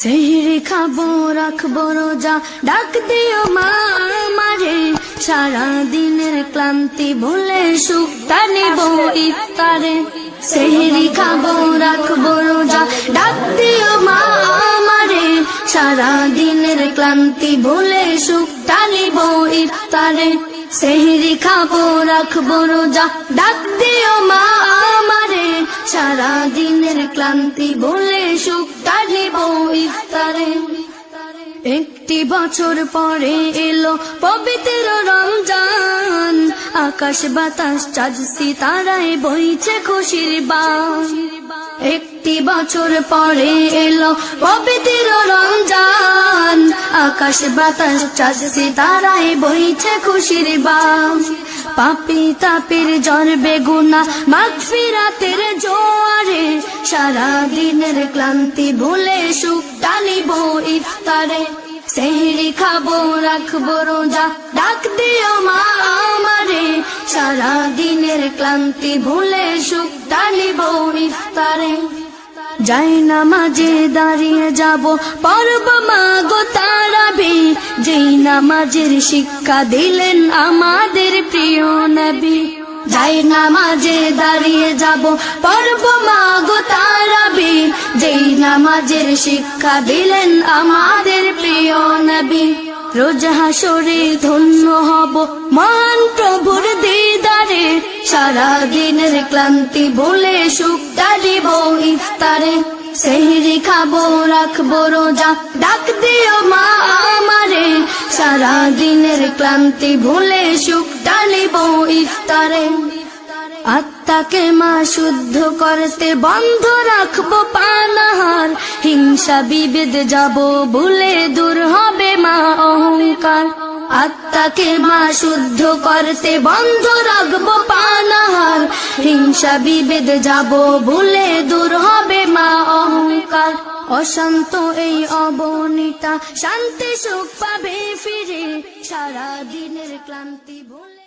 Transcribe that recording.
সেহরি খাবো রাখবো রোজা, ডাক দিও মা আমারে, সারা দিনের ক্লান্তি ভুলে সুখটা নিব ইফতারে। সেহরি খাবো রাখবো রোজা, ডাক দিও মা আমারে, সারা দিনের ক্লান্তি ভুলে সুখটা নিব ইফতারে। সেহরি খাবো রাখবো রোজা, ডাক দিও মা আমারে, সারা দিনের ক্লান্তি ভুলে সুখটা নিব ইফতারে। একটি বছর পরে এলো পবিত্র রমজান, আকাশ বাতাস চাঁদ সিতারায় বইছে খুশির বান। একটি বছর পরে এলো পবিত্র রমজান, আকাশ বাতাস চাঁদ সিতারায় বইছে খুশির বান। পাপী তাপের জ্বর বেগুনা মাগফিরাতের জোয়ারে, সারা দিনের ক্লান্তি ভুলে সুখটা নিব ইফতারে। সেহরি খাবো রাখবো রোজা, ডাক দিও মা আমারে, সারা দিনের ক্লান্তি ভুলে সুখটা নিব ইফতারে। যাই নামাজে দাঁড়িয়ে যাব পড়ব মা গো তারাবি, যেই নামাজের শিক্ষা দিলেন আমাদের প্রিয় নবী। যাই নামাজে দাঁড়িয়ে যাব পড়ব মা গো তারাবি, যেই নামাজের শিক্ষা দিলেন আমাদের প্রিয় নবী। রোজ হাসরে ধন্য হব মহান প্রভুর দিদারে, সারা দিনের ক্লান্তি ভুলে সুখটা দিব ইফতারে। সেহরি খাবো রাখবো রোজা, ডাক দিও মা আমারে, সারা দিনের ক্লান্তি ভুলে সুখটা নিব ইফতারে। আত্মাকে মা শুদ্ধ করতে বন্ধ রাখবো পানাহার, হিংসা বিভেদ যাব ভুলে দূর হবে মা অহংকার। আত্মাকে মা শুদ্ধ করতে বন্ধ রাখবো পানাহার, হিংসা বিভেদ যাব ভুলে দূর হবে মা অহংকার। অশান্ত এই অবনীতা শান্তি সুখ পাবে ফিরে, সারা দিনের ক্লান্তি ভুলে।